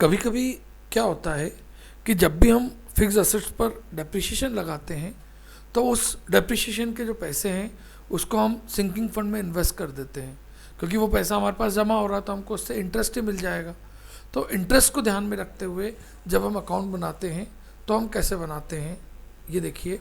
कभी कभी क्या होता है कि जब भी हम फिक्स असेट्स पर डेप्रिसिएशन लगाते हैं तो उस डेप्रिसिएशन के जो पैसे हैं उसको हम सिंकिंग फंड में इन्वेस्ट कर देते हैं, क्योंकि वो पैसा हमारे पास जमा हो रहा तो हमको उससे इंटरेस्ट ही मिल जाएगा। तो इंटरेस्ट को ध्यान में रखते हुए जब हम अकाउंट बनाते हैं तो हम कैसे बनाते हैं, ये देखिए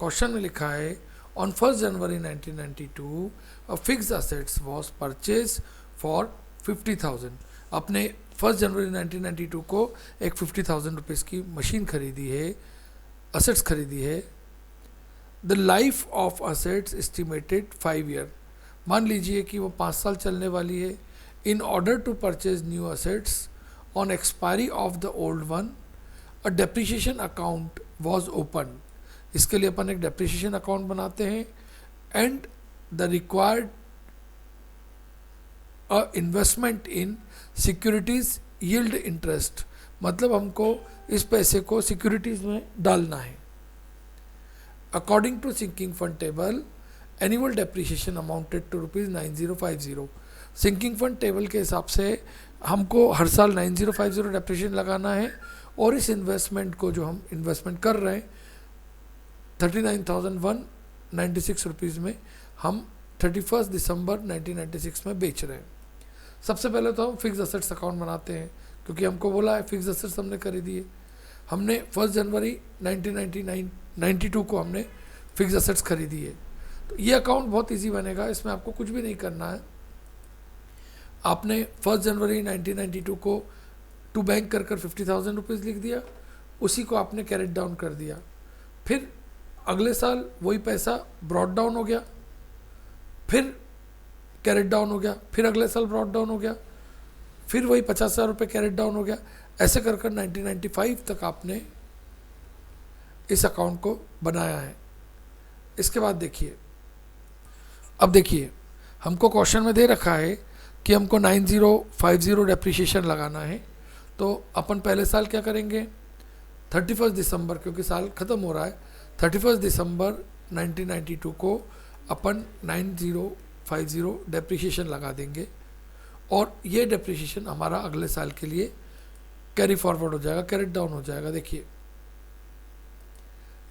क्वेश्चन में लिखा है on 1 January 1992 a fixed assets was purchase for 50,000। आपने 1 जनवरी 1992 को एक 50,000 रुपीज़ की मशीन खरीदी है, असेट्स खरीदी है। The life of assets estimated 5 year, मान लीजिए कि वो 5 साल चलने वाली है। In order to purchase new assets on expiry of the old one a depreciation account was open. इसके लिए अपन एक डेप्रिसिएशन अकाउंट बनाते हैं and the required a investment in securities yield interest, मतलब हमको इस पैसे को सिक्योरिटीज में डालना है। According to sinking fund table annual depreciation amounted to ₹9050। Sinking fund table के हिसाब से हमको हर साल 9050 डेप्रिसिएशन लगाना है और इस इन्वेस्टमेंट को जो हम इन्वेस्टमेंट कर रहे हैं 39,196 रुपीज़ में हम 31 दिसंबर 1996 में बेच रहे हैं। सबसे पहले तो हम फिक्स असेट्स अकाउंट बनाते हैं, क्योंकि हमको बोला है फिक्स असेट्स हमने खरीदी है। हमने 1 जनवरी 1992 को हमने फिक्स असेट्स खरीदी है। तो ये अकाउंट बहुत इजी बनेगा, इसमें आपको कुछ भी नहीं करना है। आपने 1 जनवरी 1992 को टू बैंक कर 50,000 रुपीज़ लिख दिया, उसी को आपने कैरेट डाउन कर दिया। फिर अगले साल वही पैसा ब्रॉट डाउन हो गया, फिर कैरेट डाउन हो गया, फिर अगले साल ब्रॉट डाउन हो गया, फिर वही 50,000 रुपये कैरेट डाउन हो गया। ऐसे कर 1995 तक आपने इस अकाउंट को बनाया है। इसके बाद देखिए, अब देखिए हमको क्वेश्चन में दे रखा है कि हमको 9050 डेप्रिसिएशन लगाना है। तो अपन पहले साल क्या करेंगे, 31 दिसंबर, क्योंकि साल ख़त्म हो रहा है, 31 दिसंबर 1992 को अपन 9050 डेप्रिसिएशन लगा देंगे और ये डेप्रिसिएशन हमारा अगले साल के लिए कैरी फॉरवर्ड हो जाएगा, कैरेट डाउन हो जाएगा। देखिए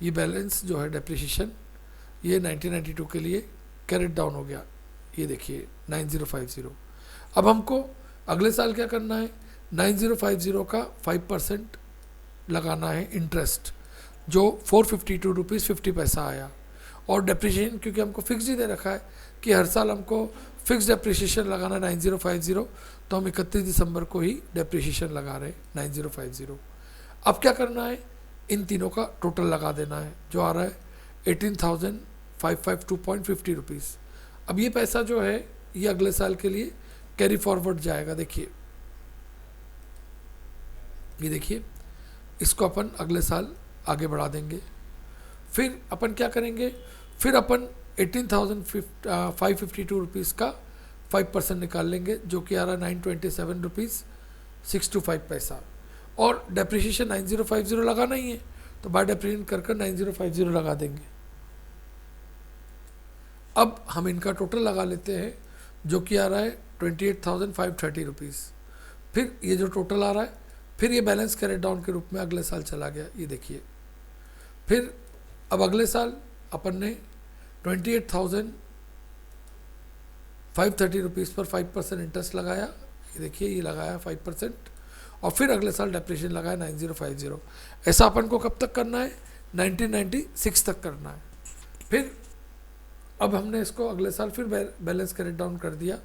ये बैलेंस जो है डेप्रिसिएशन ये 1992 के लिए कैरेट डाउन हो गया, ये देखिए 9050। अब हमको अगले साल क्या करना है, 9050 का 5% लगाना है इंटरेस्ट, जो 452 रुपीज़ 50 पैसा आया। और डेप्रिसिएशन क्योंकि हमको फिक्स ही दे रखा है कि हर साल हमको फिक्स डेप्रिसिएशन लगाना है 9050, तो हम 31 दिसंबर को ही डेप्रिसिएशन लगा रहे हैं 9050। अब क्या करना है, इन तीनों का टोटल लगा देना है, जो आ रहा है 18,552.50 रुपीज़। अब ये पैसा जो है ये अगले साल के लिए कैरी फॉरवर्ड जाएगा। देखिए ये देखिए, इसको अपन अगले साल आगे बढ़ा देंगे। फिर अपन क्या करेंगे, फिर अपन 18,552 रुपीज़ का 5% निकाल लेंगे, जो कि आ रहा है 927 रुपीज़ 625 पैसा। और डेप्रिसिएशन 9050 लगाना ही है, तो बाय डेप्रिसिएशन कर 9050 लगा देंगे। अब हम इनका टोटल लगा लेते हैं, जो कि आ रहा है 28,530 रुपीज़। फिर ये जो टोटल आ रहा है, फिर ये बैलेंस कैरेट डाउन के रूप में अगले साल चला गया, ये देखिए। फिर अब अगले साल अपन ने 28,530 रुपीज़ पर 5% इंटरेस्ट लगाया, ये देखिए ये लगाया 5%। और फिर अगले साल डेप्रिसिएशन लगाया 9050। ऐसा अपन को कब तक करना है, 1996 तक करना है। फिर अब हमने इसको अगले साल फिर बैलेंस कैरेट डाउन कर दिया,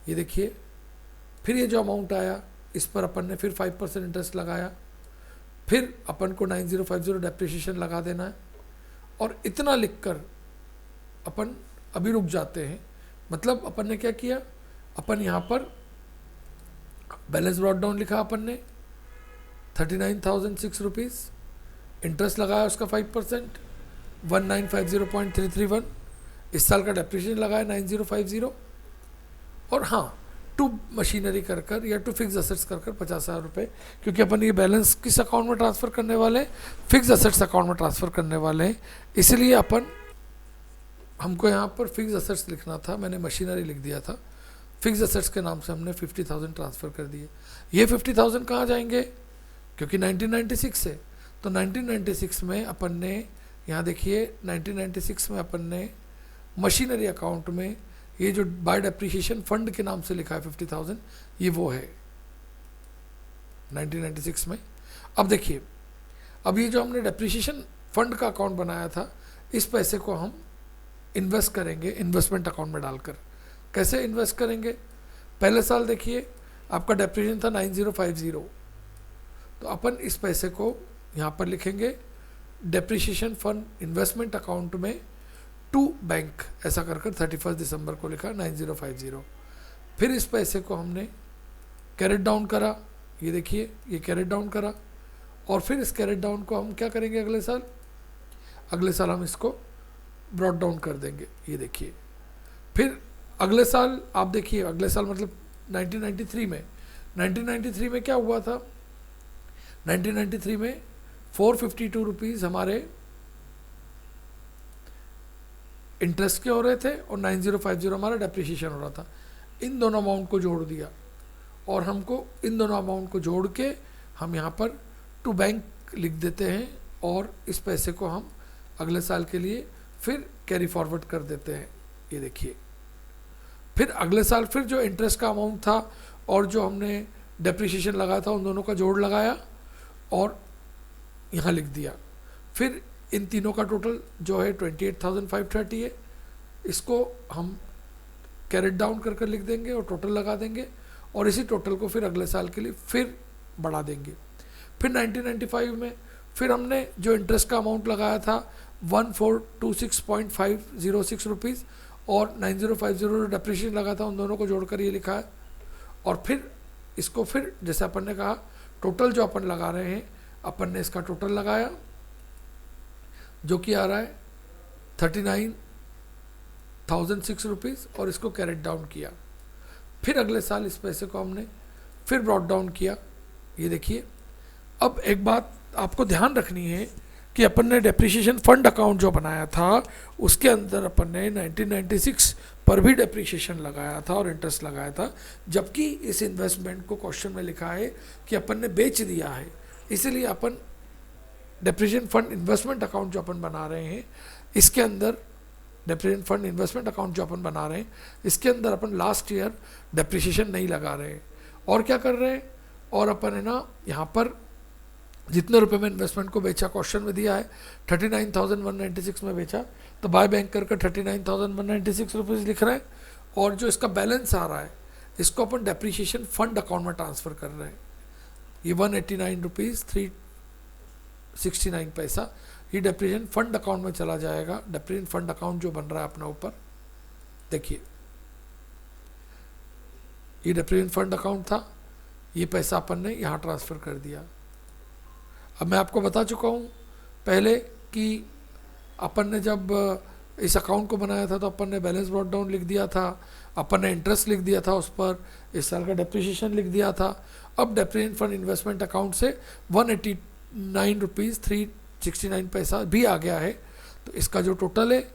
ये देखिए। फिर ये जो अमाउंट आया इस पर अपन ने फिर 5% इंटरेस्ट लगाया, फिर अपन को 9050 डेप्रिसिएशन लगा देना है। और इतना लिखकर अपन अभी रुक जाते हैं। मतलब अपन ने क्या किया, अपन यहाँ पर बैलेंस ब्रॉट डाउन लिखा अपन ने 39,006 रुपीज़, इंटरेस्ट लगाया उसका 5% 1950.331। इस साल का डेप्रिसिएशन लगाया 9050। और हाँ, टू मशीनरी कर या टू फिक्स असेट्स कर 50,000 रुपये, क्योंकि अपन ये बैलेंस किस अकाउंट में ट्रांसफ़र करने वाले हैं, फिक्स असेट्स अकाउंट में ट्रांसफ़र करने वाले हैं। इसलिए अपन हमको यहाँ पर फिक्स असेट्स लिखना था, मैंने मशीनरी लिख दिया था। फिक्स असेट्स के नाम से हमने 50,000 ट्रांसफ़र कर दिए। ये 50,000 कहाँ जाएंगे, क्योंकि 1996 है, तो 1996 में अपन ने, यहाँ देखिए 1996 में अपन ने मशीनरी अकाउंट में ये जो बाय डेप्रिसिएशन फंड के नाम से लिखा है 50,000, ये वो है 1996 में। अब देखिए, अब ये जो हमने डेप्रिसिएशन फंड का अकाउंट बनाया था, इस पैसे को हम इन्वेस्ट करेंगे इन्वेस्टमेंट अकाउंट में डालकर। कैसे इन्वेस्ट करेंगे, पहले साल देखिए आपका डेप्रिसिएशन था 9050, तो अपन इस पैसे को यहाँ पर लिखेंगे डेप्रिसिएशन फंड इन्वेस्टमेंट अकाउंट में टू बैंक, ऐसा कर 31 दिसंबर को लिखा 9050। फिर इस पैसे को हमने कैरेट डाउन करा, ये देखिए ये कैरेट डाउन करा, और फिर इस कैरेट डाउन को हम क्या करेंगे अगले साल हम इसको ब्रॉड डाउन कर देंगे, ये देखिए। फिर अगले साल आप देखिए, अगले साल मतलब 1993 में क्या हुआ था, 1993 में 452 रुपीज़ हमारे इंटरेस्ट के हो रहे थे और 9050 हमारा डेप्रिसिएशन हो रहा था। इन दोनों अमाउंट को जोड़ दिया और हमको इन दोनों अमाउंट को जोड़ के हम यहाँ पर टू बैंक लिख देते हैं, और इस पैसे को हम अगले साल के लिए फिर कैरी फॉरवर्ड कर देते हैं, ये देखिए। फिर अगले साल फिर जो इंटरेस्ट का अमाउंट था और जो हमने डेप्रिसिएशन लगाया था, उन दोनों का जोड़ लगाया और यहाँ लिख दिया। फिर इन तीनों का टोटल जो है 28,530 है, इसको हम कैरेट डाउन कर लिख देंगे और टोटल लगा देंगे, और इसी टोटल को फिर अगले साल के लिए फिर बढ़ा देंगे। फिर 1995 में फिर हमने जो इंटरेस्ट का अमाउंट लगाया था 1426.506 रुपीज़ और 9050 डेप्रिसिएशन लगा था, उन दोनों को जोड़कर ये लिखा है। और फिर इसको फिर जैसे अपन ने कहा टोटल जो अपन लगा रहे हैं, अपन ने इसका टोटल लगाया जो कि आ रहा है 39,006 रुपीज़, और इसको कैरेट डाउन किया। फिर अगले साल इस पैसे को हमने फिर ब्रॉड डाउन किया, ये देखिए। अब एक बात आपको ध्यान रखनी है कि अपन ने डेप्रिसिएशन फंड अकाउंट जो बनाया था, उसके अंदर अपन ने 1996 पर भी डेप्रिसिएशन लगाया था और इंटरेस्ट लगाया था, जबकि इस इन्वेस्टमेंट को क्वेश्चन में लिखा है कि अपन ने बेच दिया है। इसलिए अपन डेप्रिसिएशन फंड इन्वेस्टमेंट अकाउंट जो अपन बना रहे हैं, इसके अंदर डेप्रिसिएशन फंड इन्वेस्टमेंट अकाउंट जो अपन बना रहे हैं, इसके अंदर अपन लास्ट ईयर डेप्रिसिएशन नहीं लगा रहे हैं। और क्या कर रहे हैं, और अपन है ना यहाँ पर जितने रुपए में इन्वेस्टमेंट को बेचा, क्वेश्चन में दिया है 39,196 में बेचा, तो बाय बैंक कर 39,196 रुपीज़ लिख रहे हैं, और जो इसका बैलेंस आ रहा है इसको अपन डेप्रिसिएशन फंड अकाउंट में ट्रांसफ़र कर रहे हैं। ये 189 रुपीज़ 369 पैसा ये डेप्रिसिएशन फंड अकाउंट में चला जाएगा। डेप्रिसिएशन फंड अकाउंट जो बन रहा है अपना ऊपर देखिए, ये डेप्रिसिएशन फंड अकाउंट था, ये पैसा अपन ने यहाँ ट्रांसफ़र कर दिया। अब मैं आपको बता चुका हूँ पहले कि अपन ने जब इस अकाउंट को बनाया था तो अपन ने बैलेंस ब्रॉट डाउन लिख दिया था, अपन ने इंटरेस्ट लिख दिया था उस पर, इस साल का डेप्रिसिएशन लिख दिया था। अब डेप्रिसिएशन फंड इन्वेस्टमेंट अकाउंट से 189 रुपीज़ 369 पैसा भी आ गया है, तो इसका जो टोटल है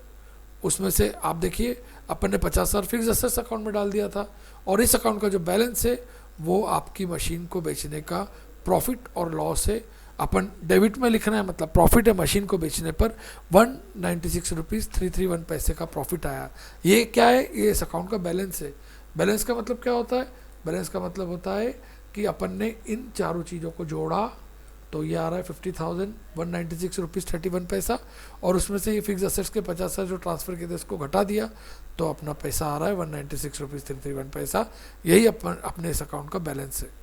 उसमें से आप देखिए अपन ने 50,000 फिक्स असेट्स अकाउंट में डाल दिया था, और इस अकाउंट का जो बैलेंस है वो आपकी मशीन को बेचने का प्रॉफिट और लॉस है। अपन डेबिट में लिखना है, मतलब प्रॉफिट है मशीन को बेचने पर 196 रुपीज़ 331 पैसे का प्रॉफिट आया। ये क्या है, ये इस अकाउंट का बैलेंस है। बैलेंस का मतलब क्या होता है, बैलेंस का मतलब होता है कि अपन ने इन चारों चीज़ों को जोड़ा तो ये आ रहा है 50,196 रुपीज़ 31 पैसा, और उसमें से ये फिक्स असेट्स के 50,000 जो ट्रांसफ़र किए थे उसको घटा दिया तो अपना पैसा आ रहा है 196 रुपीज़ 331 पैसा। यही अपने इस अकाउंट का बैलेंस है।